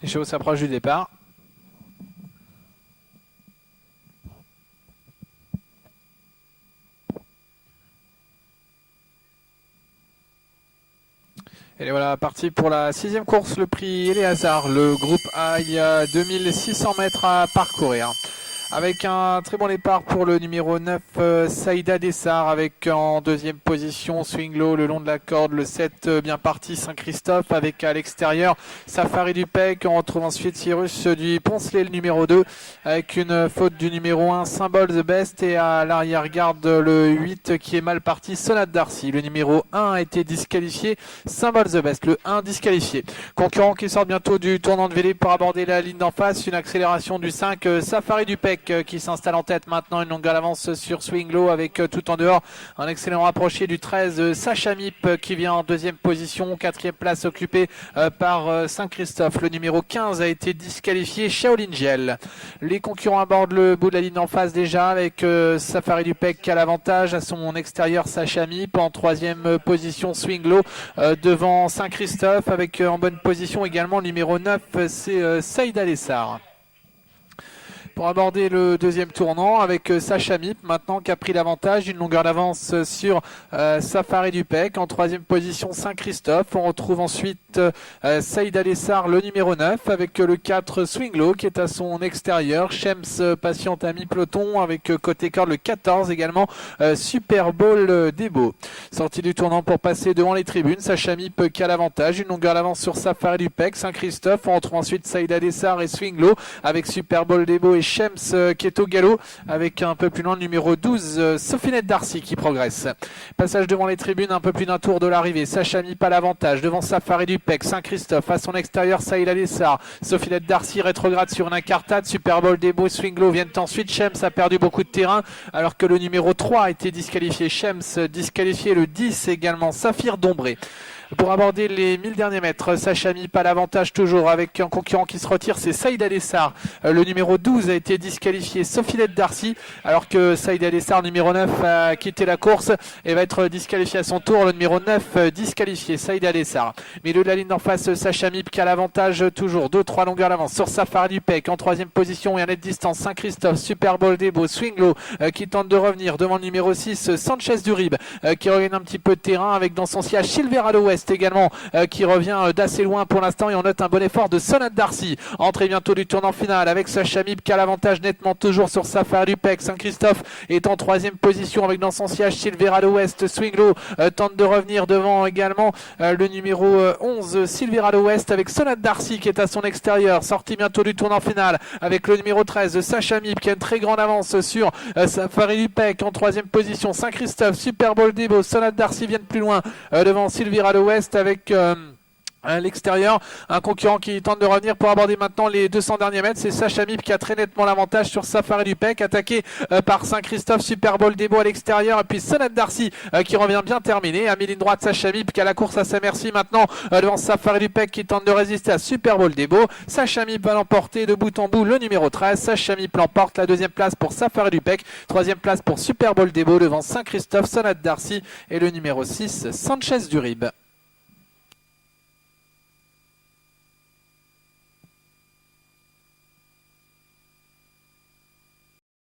Les chevaux s'approchent du départ. Et voilà, parti pour la 6e course, le prix Eléazar. Le groupe A, il y a 2600 mètres à parcourir. Avec un très bon départ pour le numéro 9, Saïda Dessart, avec en deuxième position Swing Low le long de la corde, le 7 bien parti Saint-Christophe, avec à l'extérieur Safari du Pec. On retrouve ensuite Cyrus du Poncelet, le numéro 2, avec une faute du numéro 1, Symbol the Best, et à l'arrière-garde le 8 qui est mal parti, Sonate Darcy. Le numéro 1 a été disqualifié, Symbol the Best, le 1 disqualifié. Concurrent qui sort bientôt du tournant de Vélib pour aborder la ligne d'en face, une accélération du 5, Safari du Pec, qui s'installe en tête maintenant, une longueur d'avance sur Swing Low avec tout en dehors un excellent rapproché du 13, Sacha Mip, qui vient en deuxième position, quatrième place occupée par Saint-Christophe. Le numéro 15 a été disqualifié, Shaolin Gel. Les concurrents abordent le bout de la ligne en face déjà, avec Safari du Pec qui a l'avantage, à son extérieur Sacha Mip, en troisième position Swing Low devant Saint-Christophe, avec en bonne position également le numéro 9, c'est Saïda Dessart. Pour aborder le deuxième tournant avec Sacha Mip maintenant qui a pris l'avantage, une longueur d'avance sur Safari du Pec. En troisième position Saint-Christophe. On retrouve ensuite Saïda Dessart, le numéro 9, avec le 4 Swing Low qui est à son extérieur. Shems patiente à mi-peloton avec côté corde le 14 également, Super Bowl Debo. Sortie du tournant pour passer devant les tribunes. Sacha Mip qui a l'avantage, une longueur d'avance sur Safari du Pec. Saint-Christophe, on retrouve ensuite Saïda Dessart et Swing Low avec Super Bowl Debo et Shems qui est au galop, avec un peu plus loin le numéro 12, Sophinette Darcy qui progresse. Passage devant les tribunes, un peu plus d'un tour de l'arrivée. Sacha Mip à l'avantage devant Safari du Pec. Saint-Christophe à son extérieur, Saïda Dessart. Sophinette Darcy rétrograde sur une incartade. Super Bowl Debo, Swing Low viennent ensuite. Shems a perdu beaucoup de terrain alors que le numéro 3 a été disqualifié. Shems disqualifié, le 10 également, Saphir Dombré. Pour aborder les 1000 derniers mètres, Sacha Mip à l'avantage toujours, avec un concurrent qui se retire, c'est Saïda Dessart. Le numéro 12 a été disqualifié, Sophinette Darcy, alors que Saïda Dessart, numéro 9, a quitté la course et va être disqualifié à son tour. Le numéro 9 disqualifié, Saïda Dessart. Milieu de la ligne d'en face, Sacha Mip qui a l'avantage toujours, 2-3 longueurs d'avance sur Safari du Pec. En troisième position et à nette distance, Saint-Christophe, Super Bowl Debo, Swing Low qui tente de revenir devant le numéro 6, Sanchez du Rib, qui regagne un petit peu de terrain, avec dans son sillage Silverado West également qui revient d'assez loin pour l'instant, et on note un bon effort de Sonate Darcy. Entrée bientôt du tournant final avec Sacha Mip qui a l'avantage nettement toujours sur Safari du Pec. Saint-Christophe est en troisième position avec dans son sillage Silverado West. Swing Low tente de revenir devant également le numéro 11 Silverado West, avec Sonate Darcy qui est à son extérieur. Sortie bientôt du tournant final avec le numéro 13 Sacha Mip qui a une très grande avance sur Safari du Pec. En troisième position Saint-Christophe, Super Bowl Debo, Sonate Darcy viennent plus loin devant Silverado West, avec à l'extérieur un concurrent qui tente de revenir pour aborder maintenant les 200 derniers mètres. C'est Sacha Mip qui a très nettement l'avantage sur Safari du Pec, attaqué par Saint-Christophe, Super Bowl Debo à l'extérieur, et puis Sonate Darcy qui revient bien terminé à mi-ligne droite. Sacha Mip qui a la course à sa merci maintenant devant Safari du Pec qui tente de résister à Super Bowl Debo. Sacha Mip va l'emporter de bout en bout, le numéro 13. Sacha Mip l'emporte, la deuxième place pour Safari du Pec, troisième place pour Super Bowl Debo devant Saint-Christophe, Sonate Darcy et le numéro 6 Sanchez du Rib.